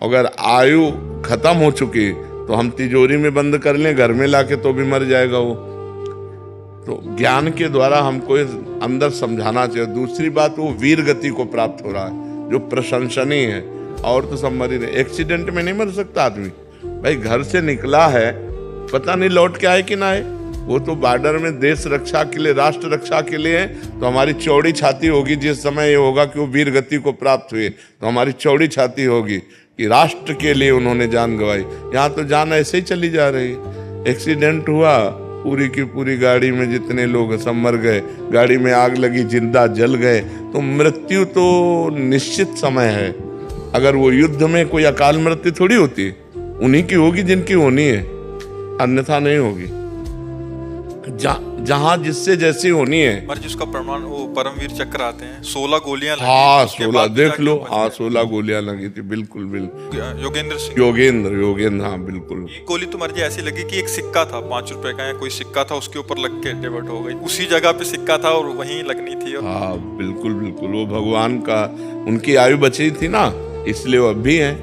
अगर आयु खत्म हो चुकी तो हम तिजोरी में बंद कर लें, घर में लाके, तो भी मर जाएगा वो। तो ज्ञान के द्वारा हमको अंदर समझाना चाहिए। दूसरी बात, वो वीर गति को प्राप्त हो रहा है जो प्रशंसनीय है। और तो सब मर ही रहे। एक्सीडेंट में नहीं मर सकता आदमी भाई, घर से निकला है, पता नहीं लौट के आए कि ना आए। वो तो बॉर्डर में देश रक्षा के लिए, राष्ट्र रक्षा के लिए है। तो हमारी चौड़ी छाती होगी जिस समय ये होगा कि वो वीर गति को प्राप्त हुए, तो हमारी चौड़ी छाती होगी कि राष्ट्र के लिए उन्होंने जान गंवाई। यहाँ तो जान ऐसे ही चली जा रही। एक्सीडेंट हुआ, पूरी की पूरी गाड़ी में जितने लोग सब मर गए, गाड़ी में आग लगी, जिंदा जल गए। तो मृत्यु तो निश्चित समय है। अगर वो युद्ध में कोई अकाल मृत्यु थोड़ी होती है, उन्हीं की होगी जिनकी होनी है, अन्यथा नहीं होगी। जहां जिससे जैसी होनी है। पर जिसका प्रमाण वो परमवीर चक्र आते हैं, 16 गोलियां लगी। हाँ 16 देख लो, हाँ 16 गोलियां लगी थी, बिल्कुल योगेंद्र सिंह, योगेंद्र, हाँ बिल्कुल। एक गोली तो मर्जी ऐसी लगी कि एक सिक्का था 5 रुपए का या कोई सिक्का था, उसके ऊपर लग के डेवट हो गई। उसी जगह पे सिक्का था और वहीं लगनी थी। हाँ बिल्कुल, वो भगवान का, उनकी आयु बची थी ना, इसलिए वो अब भी है।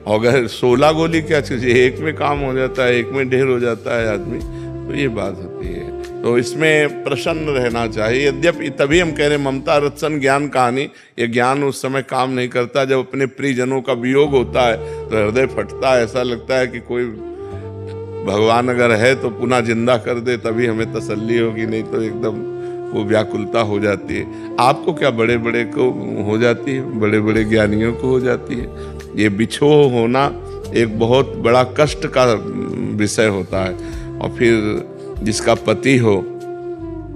अगर 16 गोली क्या चीज, एक में काम हो जाता है, एक में ढेर हो जाता है आदमी, तो ये बात होती है। तो इसमें प्रसन्न रहना चाहिए। यद्यपि तभी हम कह रहे ममता रत्सन ज्ञान कहानी, ये ज्ञान उस समय काम नहीं करता जब अपने प्रियजनों का वियोग होता है तो हृदय फटता है। ऐसा लगता है कि कोई भगवान अगर है तो पुनः जिंदा कर दे, तभी हमें तसल्ली होगी, नहीं तो एकदम वो व्याकुलता हो जाती है। आपको क्या, बड़े बड़े को हो जाती है, बड़े बड़े ज्ञानियों को हो जाती है। ये बिछोह होना एक बहुत बड़ा कष्ट का विषय होता है। और फिर जिसका पति हो,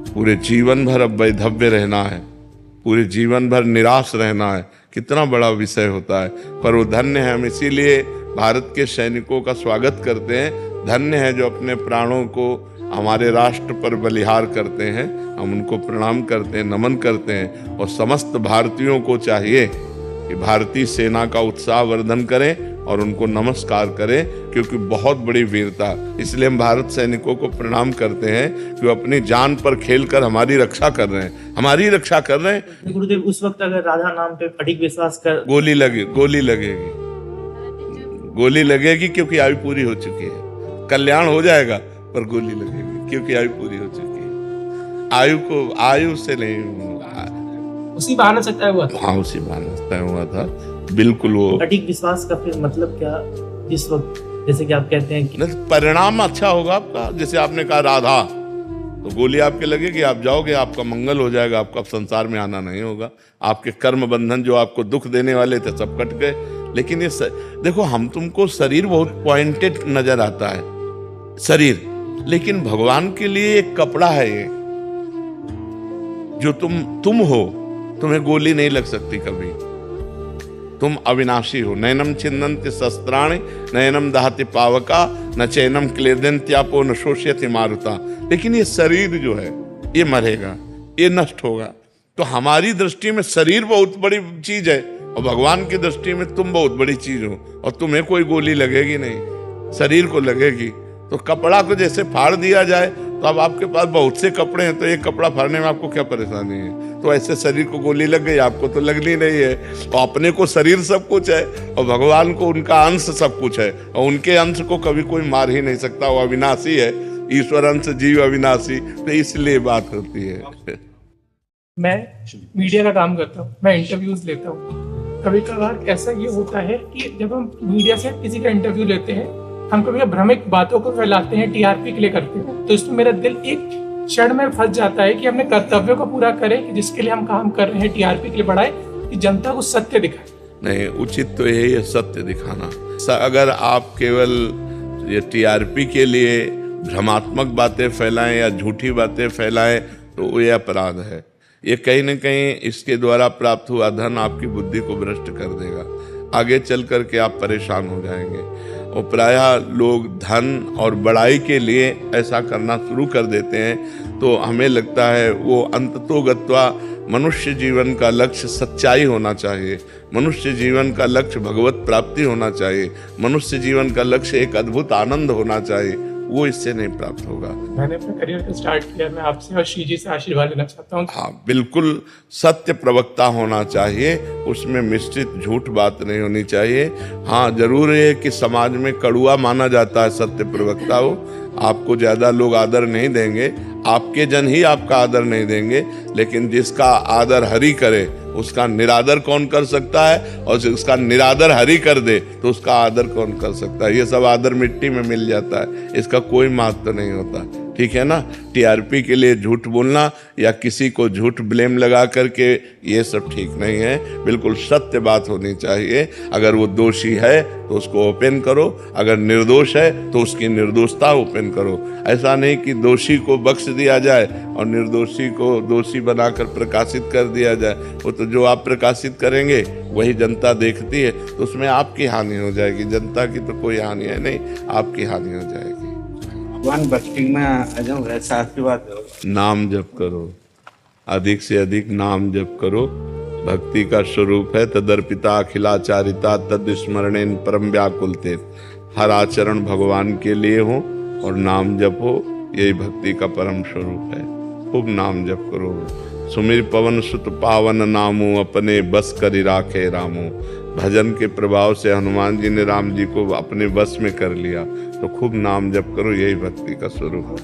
पूरे जीवन भर अब वैधव्य रहना है, पूरे जीवन भर निराश रहना है, कितना बड़ा विषय होता है। पर वो धन्य है। हम इसीलिए भारत के सैनिकों का स्वागत करते हैं। धन्य है जो अपने प्राणों को हमारे राष्ट्र पर बलिहार करते हैं। हम उनको प्रणाम करते हैं, नमन करते हैं। और समस्त भारतीयों को चाहिए कि भारतीय सेना का उत्साह वर्धन करें और उनको नमस्कार करें, क्योंकि बहुत बड़ी वीरता। इसलिए हम भारत सैनिकों को प्रणाम करते हैं कि वो अपनी जान पर खेलकर हमारी रक्षा कर रहे हैं, हमारी रक्षा कर रहे हैं। गुरुदेव, उस वक्त अगर राधा नाम पे अधिक विश्वास कर, गोली लगेगी क्योंकि आयु पूरी हो चुकी है। कल्याण हो जाएगा पर गोली लगेगी क्योंकि आयु पूरी हो चुकी है। आयु से नहीं, उसी बहाने से तय हुआ था। हाँ उसी बहाने से तय हुआ था, बिल्कुल। वो अधिक विश्वास का फिर मतलब क्या, जिस वक्त जैसे कि आप कहते हैं कि परिणाम अच्छा होगा आपका। जैसे आपने कहा राधा, तो गोली आपके लगेगी, आप जाओगे, आपका मंगल हो जाएगा, आपका संसार में आना नहीं होगा। आपके कर्म बंधन जो आपको दुख देने वाले थे सब कट गए। लेकिन ये देखो, हम तुमको शरीर बहुत पॉइंटेड नजर आता है शरीर, लेकिन भगवान के लिए एक कपड़ा है ये, जो तुम हो। तुम्हें गोली नहीं लग सकती कभी, तुम अविनाशी हो। नयनम छिन्नन्ति शस्त्राणि नयनम दहति पावका न चैनम क्लेदन्त्यापो न शोष्यति मारुता। लेकिन ये शरीर जो है ये मरेगा, ये नष्ट होगा। तो हमारी दृष्टि में शरीर बहुत बड़ी चीज है और भगवान की दृष्टि में तुम बहुत बड़ी चीज हो। और तुम्हें कोई गोली लगेगी नहीं, शरीर को लगेगी। तो कपड़ा को जैसे फाड़ दिया जाए, तो अब आपके पास बहुत से कपड़े हैं, तो एक कपड़ा फाड़ने में आपको क्या परेशानी है। तो ऐसे शरीर को गोली लग गई, आपको तो लगनी नहीं है। तो अपने को शरीर सब कुछ है और भगवान को उनका अंश सब कुछ है, और उनके अंश को कभी कोई मार ही नहीं सकता। वो अविनाशी है, ईश्वर अंश जीव अविनाशी। तो इसलिए बात होती है। मैं मीडिया का काम करता हूँ, मैं इंटरव्यूज लेता हूँ। कभी कभार ऐसा ये होता है कि जब हम मीडिया से किसी का इंटरव्यू लेते हैं, हम कभी भ्रमिक बातों को फैलाते हैं, टीआरपी के लिए करते हैं। तो इसमें मेरा दिल एक क्षण में फंस जाता है कि अपने कर्तव्यों को पूरा करें, कि जिसके लिए हम काम कर रहे हैं, टीआरपी के लिए बढ़ाए, कि जनता को सत्य दिखाए। नहीं, उचित तो यही है, सत्य दिखाना। अगर आप केवल ये टीआरपी के लिए भ्रमात्मक बातें फैलाएं या झूठी बातें फैलाएं, तो ये अपराध है। ये कहीं न कहीं इसके द्वारा प्राप्त हुआ धन आपकी बुद्धि को भ्रष्ट कर देगा। आगे चल करके आप परेशान हो जाएंगे। और प्रायः लोग धन और बड़ाई के लिए ऐसा करना शुरू कर देते हैं। तो हमें लगता है वो अंततोगत्वा मनुष्य जीवन का लक्ष्य सच्चाई होना चाहिए, मनुष्य जीवन का लक्ष्य भगवत प्राप्ति होना चाहिए, मनुष्य जीवन का लक्ष्य एक अद्भुत आनंद होना चाहिए। वो इससे नहीं प्राप्त होगा। मैंने अपने करियर को स्टार्ट किया, मैं आपसे और श्री जी से आशीर्वाद लेना चाहता हूँ। हाँ, बिल्कुल सत्य प्रवक्ता होना चाहिए, उसमें मिश्रित झूठ बात नहीं होनी चाहिए। हाँ, जरूर है कि समाज में कड़ुआ माना जाता है सत्य प्रवक्ता हो, आपको ज्यादा लोग आदर नहीं देंगे, आपके जन ही आपका आदर नहीं देंगे, लेकिन जिसका आदर हरि करे उसका निरादर कौन कर सकता है, और जिसका निरादर हरि कर दे तो उसका आदर कौन कर सकता है। ये सब आदर मिट्टी में मिल जाता है, इसका कोई महत्व नहीं होता, ठीक है ना। टीआरपी के लिए झूठ बोलना या किसी को झूठ ब्लेम लगा करके ये सब ठीक नहीं है, बिल्कुल सत्य बात होनी चाहिए। अगर वो दोषी है तो उसको ओपन करो, अगर निर्दोष है तो उसकी निर्दोषता ओपन करो। ऐसा नहीं कि दोषी को बख्श दिया जाए और निर्दोषी को दोषी बनाकर प्रकाशित कर दिया जाए। वो तो जो आप प्रकाशित करेंगे वही जनता देखती है, तो उसमें आपकी हानि हो जाएगी, जनता की तो कोई हानि है नहीं, आपकी हानि हो जाएगी। भगवान भक्ति में आ जाऊं, ऐसा की बात है। नाम जप करो, अधिक से अधिक नाम जप करो। भक्ति का स्वरूप है तदर्पिता अखिलाचारिता तद स्मरणेन परम व्याकुलते। हर आचरण भगवान के लिए हो और नाम जप हो, यही भक्ति का परम स्वरूप है। खूब नाम जप करो। सुमिर पवन सुत पावन नामो अपने बस करी राखे रामो। भजन के प्रभाव से हनुमान जी ने राम जी को अपने बस में कर लिया, तो खूब नाम जप करो, यही भक्ति का स्वरूप है।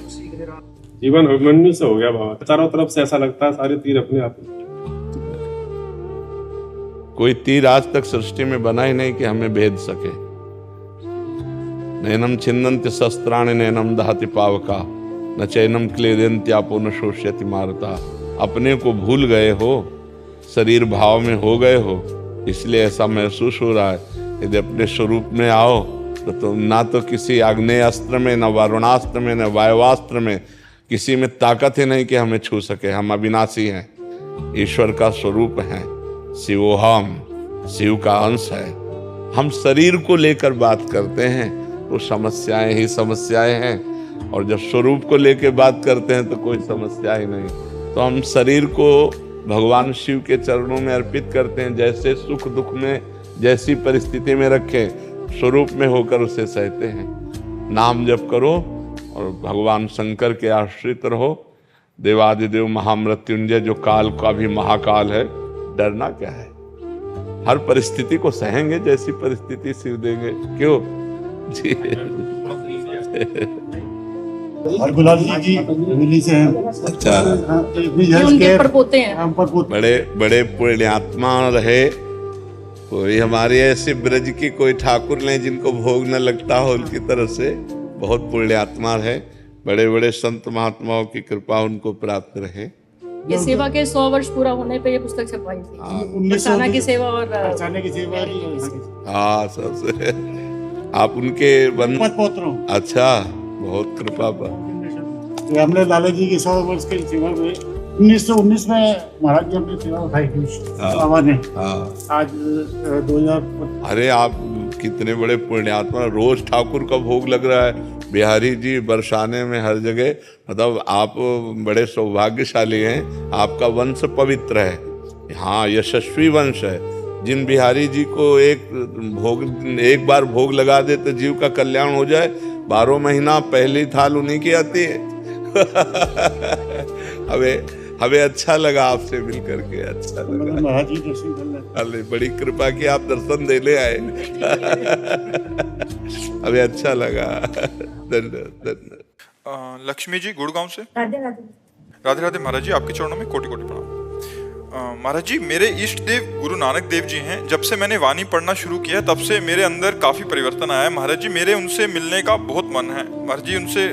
जीवन अभिमन्यु से हो गया बाबा, चारों तरफ से ऐसा लगता है सारे तीर अपने आप। कोई तीर आज तक सृष्टि में बना ही नहीं कि हमें भेद सके। नैनम छिन्नन्ति शस्त्राणि नैनम दहति पावका न चैनम क्लेदन्त्यापो न शोष्यति मारता। अपने को भूल गए हो, शरीर भाव में हो गए हो, इसलिए ऐसा महसूस हो रहा है। यदि अपने स्वरूप में आओ तो तुम ना तो किसी आग्नेय अस्त्र में, न वारुणास्त्र में, न वायुवास्त्र में, किसी में ताकत ही नहीं कि हमें छू सके। हम अविनाशी हैं, ईश्वर का स्वरूप हैं, शिवोहम, शिव का अंश है। हम शरीर को लेकर बात करते हैं तो समस्याएं ही समस्याएं हैं, और जब स्वरूप को लेकर बात करते हैं तो कोई समस्या ही नहीं। तो हम शरीर को भगवान शिव के चरणों में अर्पित करते हैं, जैसे सुख दुख में जैसी परिस्थिति में रखें, स्वरूप में होकर उसे सहते हैं। नाम जप करो और भगवान शंकर के आश्रित रहो। देवादिदेव महामृत्युंजय जो काल का भी महाकाल है, डरना क्या है। हर परिस्थिति को सहेंगे, जैसी परिस्थिति शिव देंगे, क्यों जी। और गुलाब जी की फैमिली से हैं। अच्छा, उनके परपोते हैं। हम परपोते। बड़े बड़े पुण्यात्मा रहे। कोई हमारे ऐसे ब्रज की कोई ठाकुर नहीं जिनको भोग न लगता हो, उनकी तरफ से बहुत पुण्यात्मा है। बड़े बड़े संत महात्माओं की कृपा उनको प्राप्त रहे। ये सेवा के 100 वर्ष पूरा होने पे ये पुस्तक छपवाई थी। बरसाना की सेवा और बरसाने की सेवा। हाँ, सबसे आप उनके पौत्र। अच्छा, बहुत कृपा पर। हमने लाला जी की 100 वर्ष की सेवा में 1919 में महाराज जी हमने सेवा उठाई थी बाबा ने। आज 2000। अरे आप कितने बड़े पुण्यात्मा। रोज ठाकुर का भोग लग रहा है। बिहारी जी बरसाने में हर जगह, मतलब आप बड़े सौभाग्यशाली हैं, आपका वंश पवित्र है। हाँ, यशस्वी वंश है। जिन बिहारी जी को एक बार भोग लगा दे तो जीव का कल्याण हो जाए। 12 महीना पहली थाल उन्हीं की आती है। हमें अच्छा लगा आपसे मिल करके, अच्छा लगा। महाराज जी दर्शन कर अरे बड़ी कृपा की आप दर्शन देने आए। हमें अच्छा लगा। धन्यवाद। लक्ष्मी जी गुड़गांव से। राधे राधे। राधे राधे महाराज जी, आपके चरणों में कोटि कोटि प्रणाम। महाराज जी, मेरे इष्ट देव गुरु नानक देव जी हैं। जब से मैंने वाणी पढ़ना शुरू किया तब से मेरे अंदर काफी परिवर्तन आया है। महाराज जी, मेरे उनसे मिलने का बहुत मन है। महाराज जी, उनसे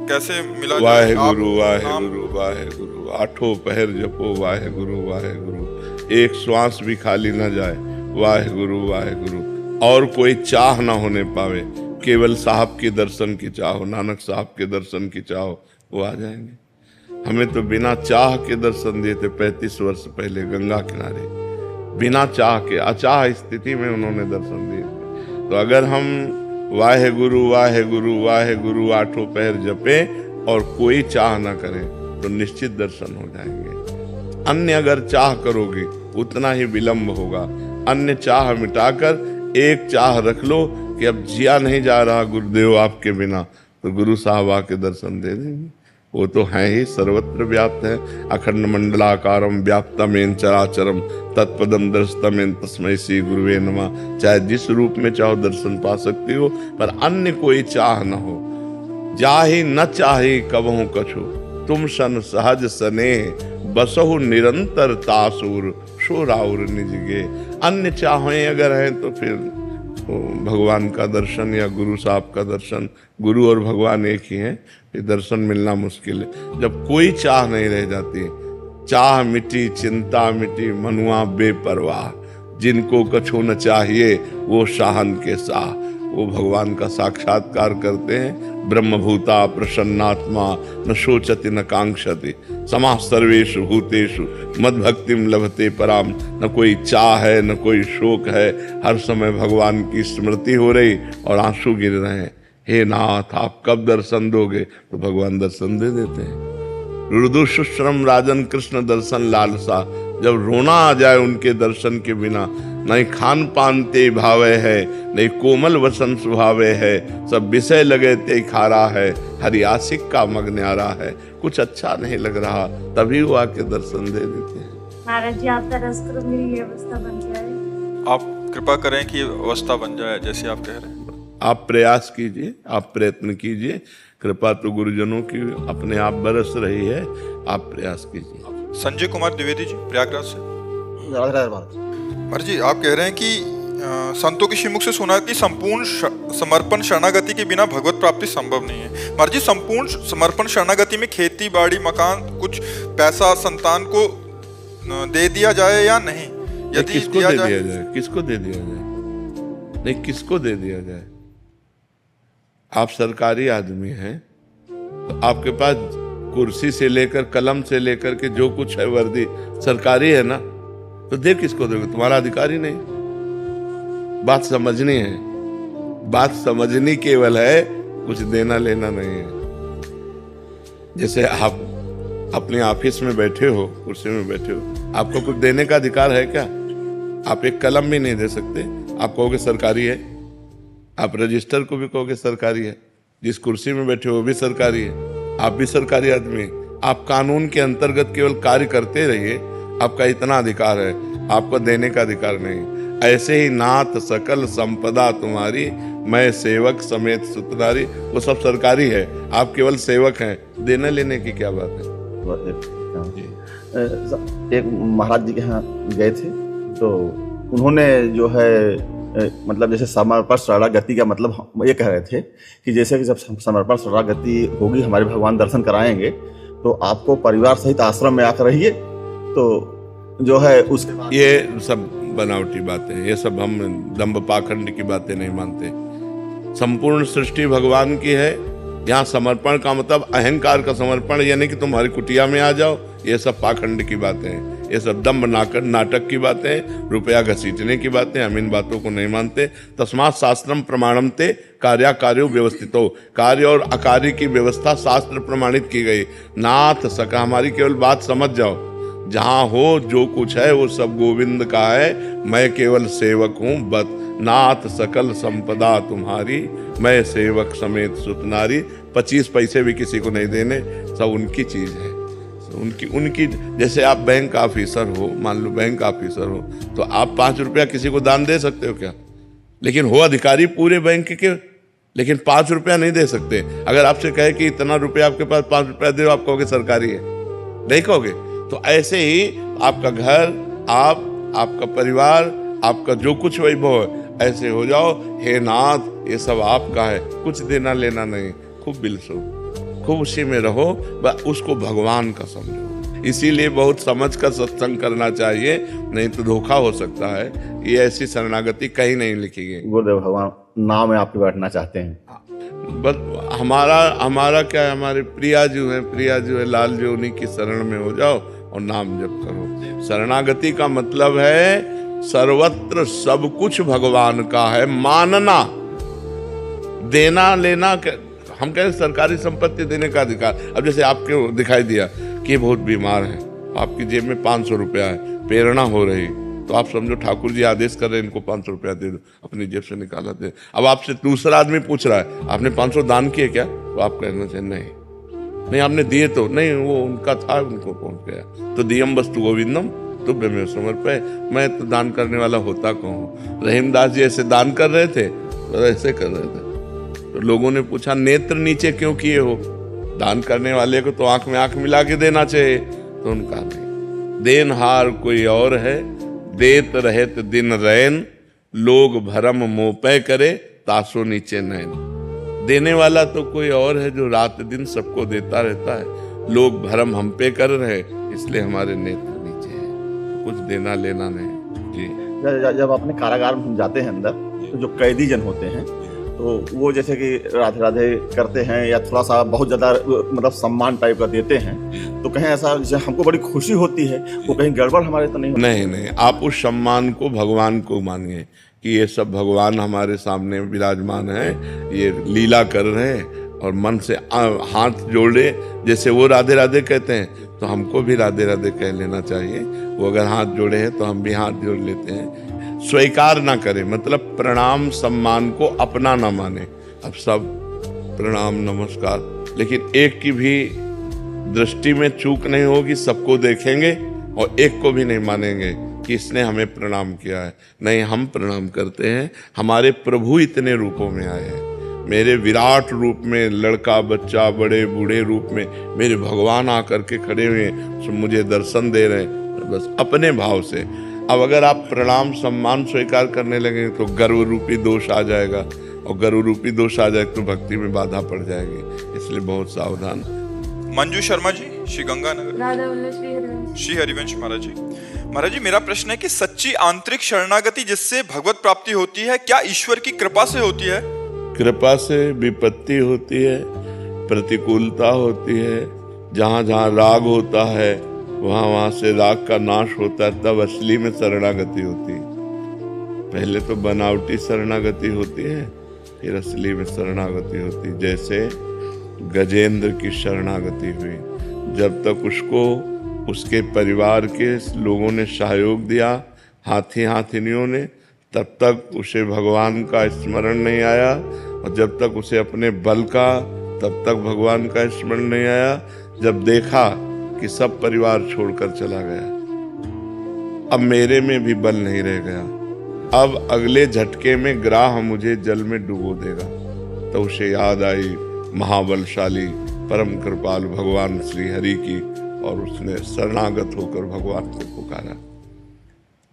कैसे मिला जाए? वाहेगुरु वाहेगुरु वाहेगुरु। आठों पहर जपो वाहेगुरु वाहेगुरु। एक श्वास भी खाली न जाए, वाहेगुरु वाहेगुरु। और कोई चाह ना होने पावे, केवल साहब के दर्शन की चाहो, नानक साहब के दर्शन की चाहो, वो आ जाएंगे। हमें तो बिना चाह के दर्शन दिए थे 35 वर्ष पहले गंगा किनारे। बिना चाह के, अचाह स्थिति में उन्होंने दर्शन दिए थे। तो अगर हम वाहेगुरु वाहेगुरु वाहेगुरु आठों पैर जपे और कोई चाह ना करें तो निश्चित दर्शन हो जाएंगे। अन्य अगर चाह करोगे उतना ही विलंब होगा। अन्य चाह मिटाकर एक चाह रख लो कि अब जिया नहीं जा रहा गुरुदेव आपके बिना, तो गुरु साहब आके दर्शन दे देंगे। वो तो हैं ही, सर्वत्र व्याप्त है। अखंड मंडलाकारम व्याप्तमेन चराचरम तत्पदम दर्शतमेन तस्मै श्री गुरुवे नमः। चाहे जिस रूप में चाहो दर्शन पा सकती हो, पर अन्य कोई चाह न हो। जाहि न चाहे कबहु कछु, तुम सन सहज सने बसहु निरंतर तासुर शोराउर निजगे। अन्य चाहें अगर हैं तो फिर भगवान का दर्शन या गुरु साहब का दर्शन, गुरु और भगवान एक ही हैं, ये दर्शन मिलना मुश्किल है। जब कोई चाह नहीं रह जाती, चाह मिटी चिंता मिटी मनुआ बेपरवाह, जिनको कछु न चाहिए वो शाहन के शाह। वो भगवान का साक्षात्कार करते हैं। ब्रह्मभूता प्रसन्नात्मा न शोचति न कांक्षति समाः सर्वेषु भूतेषु मद्भक्तिम लभते पराम। न कोई चाह है न कोई शोक है, हर समय भगवान की स्मृति हो रही और आंसू गिर रहे हैं। हे नाथ आप कब दर्शन दोगे? तो भगवान दर्शन दे देते हैं। रुदु शुश्रम राजन कृष्ण दर्शन लालसा, जब रोना आ जाए उनके दर्शन के बिना, नहीं खान पान ते भावे है, नहीं कोमल वसन सुभावे है, सब विषय लगे ते खारा है, हरि आशिक का मग न्यारा है। कुछ अच्छा नहीं लग रहा, तभी वो आके दर्शन दे देते हैं। महाराज जी आप तरस करो, मेरी ये अवस्था बन जाए। आप कृपा करें कि अवस्था बन जाए जैसे आप कह रहे हैं। आप प्रयास कीजिए, आप प्रयत्न कीजिए। कृपा तो गुरुजनों की अपने आप बरस रही है, आप प्रयास कीजिए। संजय कुमार द्विवेदी जी प्रयागराज से। महाराज जी आप कह रहे हैं कि संतों के श्रीमुख से सुना कि संपूर्ण समर्पण शरणागति के बिना भगवत प्राप्ति संभव नहीं है। महाराज जी समपूर्ण समर्पण शरणागति में खेती बाड़ी मकान कुछ पैसा संतान को दे दिया जाए या नहीं? यदि किसको दे दिया जाए? किसको दे दिया जाए? नहीं, किसको दे दिया जाए? आप सरकारी आदमी हैं तो आपके पास कुर्सी से लेकर कलम से लेकर के जो कुछ है वर्दी सरकारी है ना, तो दे किसको दोगे? तुम्हारा अधिकार ही नहीं। बात समझनी है, बात समझनी केवल है, कुछ देना लेना नहीं है। जैसे आप अपने ऑफिस में बैठे हो, कुर्सी में बैठे हो, आपको कुछ देने का अधिकार है क्या? आप एक कलम भी नहीं दे सकते, आप कहोगे सरकारी है। आप रजिस्टर को भी कहोगे सरकारी है। जिस कुर्सी में बैठे हो वो भी सरकारी है, आप भी सरकारी आदमी हैं। आप कानून के अंतर्गत केवल कार्य करते रहिए, आपका इतना अधिकार है, आपको देने का अधिकार नहीं। ऐसे ही नाथ सकल संपदा तुम्हारी, मैं सेवक समेत सुतनारी, वो सब सरकारी है, आप केवल सेवक हैं। देने लेने की क्या बात है? एक महाराज जी के यहाँ गए थे तो उन्होंने जो है मतलब जैसे समर्पण शरणागति का मतलब हम ये कह रहे थे कि जैसे कि जब समर्पण शरणागति होगी, हमारे भगवान दर्शन कराएंगे तो आपको परिवार सहित आश्रम में आकर रहिए, तो जो है उसके बाद ये सब बनावटी बातें, ये सब हम दंभ पाखंड की बातें नहीं मानते। संपूर्ण सृष्टि भगवान की है। यहाँ समर्पण का मतलब अहंकार का समर्पण, यानी कि तुम्हारी कुटिया में आ जाओ, ये सब पाखंड की बातें हैं। ये सब दंभ नाटक की बातें, रुपया घसीटने की बातें, हम इन बातों को नहीं मानते। तस्मात् शास्त्रम प्रमाणम ते कार्याकार्यो व्यवस्थितो, कार्य और अकार्य की व्यवस्था शास्त्र प्रमाणित की गई। नाथ सका, हमारी केवल बात समझ जाओ, जहाँ हो जो कुछ है वो सब गोविंद का है, मैं केवल सेवक हूँ। बत नाथ सकल संपदा तुम्हारी, मैं सेवक समेत सुतनारी। 25 पैसे भी किसी को नहीं देने, सब उनकी चीज है, उनकी। जैसे आप बैंक ऑफिसर हो, मान लो बैंक ऑफिसर हो, तो आप 5 रुपया किसी को दान दे सकते हो क्या? लेकिन हो अधिकारी पूरे बैंक के, लेकिन 5 रुपया नहीं दे सकते। अगर आपसे कहे कि इतना रुपया आपके पास, 5 रुपया दे, आप कहोगे सरकारी है, नहीं कहोगे। तो ऐसे ही आपका घर, आपका परिवार, आपका जो कुछ वैभव है, ऐसे हो जाओ, हे नाथ ये सब आपका है, कुछ देना लेना नहीं। खूब बिलसो, खूब उसी में रहो, उसको भगवान का समझो। इसीलिए बहुत समझ कर सत्संग करना चाहिए, नहीं तो धोखा हो सकता है। ये ऐसी शरणागति कहीं नहीं लिखी गई। गुरुदेव भगवान नाम में आपके बैठना चाहते हैं। बस हमारा क्या है, हमारे प्रिया जो है लाल जो, उन्हीं की शरण में हो जाओ और नाम जप करो। शरणागति का मतलब है सर्वत्र सब कुछ भगवान का है, मानना, देना लेना। हम कह रहे सरकारी संपत्ति देने का अधिकार। अब जैसे आपके दिखाई दिया कि ये बहुत बीमार है, आपकी जेब में 500 रुपया है, प्रेरणा हो रही, तो आप समझो ठाकुर जी आदेश कर रहे हैं इनको 500 रुपया दे दो, अपनी जेब से निकाला दे। अब आपसे दूसरा आदमी पूछ रहा है आपने 500 दान किए क्या? तो आप कहना चाहिए नहीं आपने दिए तो नहीं, वो उनका था, उनको पहुंच गया। तो दियम वस्तु गोविंदम तुभ्य में समर्पय, मैं तो दान करने वाला होता कहूँ। रहीमदास जी ऐसे दान कर रहे थे, तो ऐसे कर रहे थे। तो लोगों ने पूछा नेत्र नीचे क्यों किए हो, दान करने वाले को तो आंख में आंख मिला के देना चाहिए। तो उनका नहीं, देनहार कोई और है, देत रहत दिन रैन, लोग भरम मोपय करे तासो नीचे नैन। देने वाला तो कोई और है जो रात दिन सबको देता रहता है, लोग भरम हम पे कर रहे इसलिए हमारे नेत्र नीचे है, कुछ देना लेना नहीं जी। जब अपने कारागार में हम जाते हैं अंदर, तो जो कैदी जन होते हैं तो वो जैसे कि राधे राधे करते हैं या थोड़ा सा बहुत ज़्यादा मतलब सम्मान टाइप का देते हैं, तो कहीं ऐसा जैसे हमको बड़ी खुशी होती है, वो कहीं गड़बड़ हमारे तो नहीं, आप उस सम्मान को भगवान को मानिए कि ये सब भगवान हमारे सामने विराजमान है, ये लीला कर रहे हैं, और मन से हाथ जोड़े, जैसे वो राधे राधे कहते हैं तो हमको भी राधे राधे कह लेना चाहिए। वो अगर हाथ जोड़े हैं तो हम भी हाथ जोड़ लेते हैं। स्वीकार ना करें, मतलब प्रणाम सम्मान को अपना ना माने। अब सब प्रणाम नमस्कार, लेकिन एक की भी दृष्टि में चूक नहीं होगी, सबको देखेंगे और एक को भी नहीं मानेंगे कि इसने हमें प्रणाम किया है। नहीं, हम प्रणाम करते हैं। हमारे प्रभु इतने रूपों में आए हैं, मेरे विराट रूप में, लड़का बच्चा बड़े बूढ़े रूप में मेरे भगवान आकर के खड़े हुए मुझे दर्शन दे रहे हैं, बस अपने भाव से। अब अगर आप प्रणाम सम्मान स्वीकार करने लगेंगे तो गर्व रूपी दोष आ जाएगा, और गर्व रूपी दोष आ जाए तो भक्ति में बाधा पड़ जाएगी, इसलिए बहुत सावधान। मंजू शर्मा जी, श्री गंगानगर। राधा वल्लभ श्री हरिवंश महाराज जी। महाराज जी, मेरा प्रश्न है कि सच्ची आंतरिक शरणागति जिससे भगवत प्राप्ति होती है, क्या ईश्वर की कृपा से होती है? कृपा से विपत्ति होती है, प्रतिकूलता होती है, जहाँ जहाँ राग होता है वहाँ से राग का नाश होता है, तब असली में शरणागति होती है। पहले तो बनावटी शरणागति होती है, फिर असली में शरणागति होती है। जैसे गजेंद्र की शरणागति हुई, जब तक उसको उसके परिवार के लोगों ने सहयोग दिया, हाथी हाथिनियों ने, तब तक उसे भगवान का स्मरण नहीं आया, और जब तक उसे अपने बल का, तब तक भगवान का स्मरण नहीं आया। जब देखा कि सब परिवार छोड़कर चला गया, अब मेरे में भी बल नहीं रह गया, अब अगले झटके में ग्राह मुझे जल में डुबो देगा, तो उसे याद आई महाबलशाली परम कृपालु भगवान श्री हरि की, और उसने शरणागत होकर भगवान को पुकारा।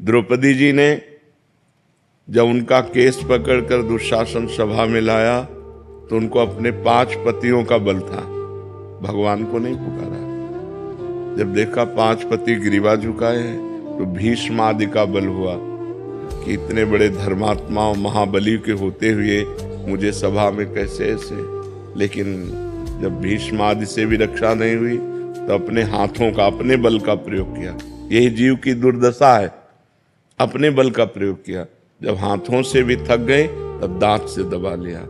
द्रौपदी जी ने जब उनका केस पकड़कर दुशासन सभा में लाया तो उनको अपने 5 पतियों का बल था, भगवान को नहीं पुकारा। जब देखा 5 पति ग्रीवा झुकाए हैं तो भीष्म आदि का बल हुआ कि इतने बड़े धर्मात्मा और महाबली के होते हुए मुझे सभा में कैसे ऐसे। लेकिन जब भीष्म आदि से भी रक्षा नहीं हुई तो अपने हाथों का, अपने बल का प्रयोग किया। यही जीव की दुर्दशा है, अपने बल का प्रयोग किया। जब हाथों से भी थक गए तब दांत से दबा लिया।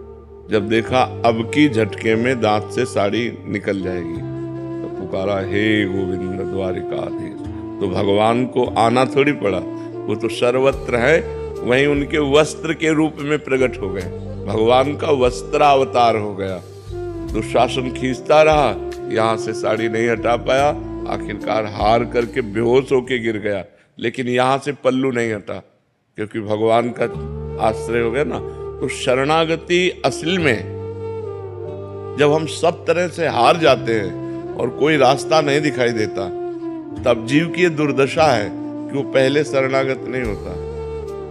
जब देखा अब की झटके में दांत से साड़ी निकल जाएगी तो पुकारा, हे गोविंद द्वारिकाधीश। तो भगवान को आना थोड़ी पड़ा, वो तो सर्वत्र है, वहीं उनके वस्त्र के रूप में प्रकट हो गए। भगवान का वस्त्रावतार हो गया। दुशासन खींचता रहा, यहाँ से साड़ी नहीं हटा पाया, आखिरकार हार करके बेहोश होके गिर गया, लेकिन यहाँ से पल्लू नहीं हटा क्योंकि भगवान का आश्रय हो गया ना। तो शरणागति असल में जब हम सब तरह से हार जाते हैं और कोई रास्ता नहीं दिखाई देता, तब जीव की ये दुर्दशा है कि वो पहले शरणागत नहीं होता।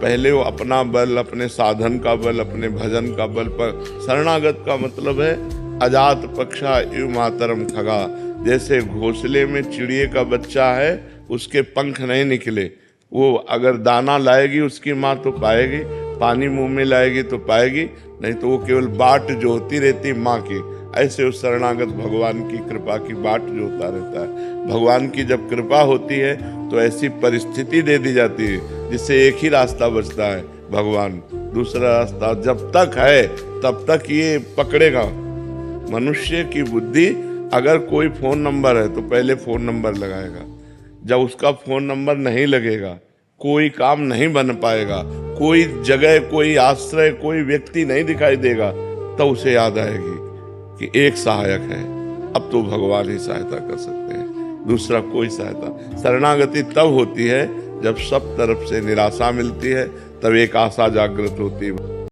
पहले वो अपना बल, अपने साधन का बल, अपने भजन का बल पर शरणागत का मतलब है अजात पक्षा इव मातरम खगा। जैसे घोंसले में चिड़िए का बच्चा है, उसके पंख नहीं निकले, वो अगर दाना लाएगी उसकी माँ तो पाएगी, पानी मुंह में लाएगी तो पाएगी, नहीं तो वो केवल बाट जोती रहती माँ की। ऐसे उस शरणागत भगवान की कृपा की बाट जोता रहता है। भगवान की जब कृपा होती है तो ऐसी परिस्थिति दे दी जाती है जिससे एक ही रास्ता बचता है भगवान, दूसरा रास्ता जब तक है तब तक ये पकड़ेगा। मनुष्य की बुद्धि, अगर कोई फोन नंबर है तो पहले फोन नंबर लगाएगा, जब उसका फोन नंबर नहीं लगेगा कोई काम नहीं बन पाएगा, कोई जगह, कोई आश्रय, कोई व्यक्ति नहीं दिखाई देगा, तो उसे याद आएगी कि एक सहायक है, अब तो भगवान ही सहायता कर सकते हैं, दूसरा कोई सहायता। शरणागति तब होती है जब सब तरफ से निराशा मिलती है, तब एक आशा जागृत होती है।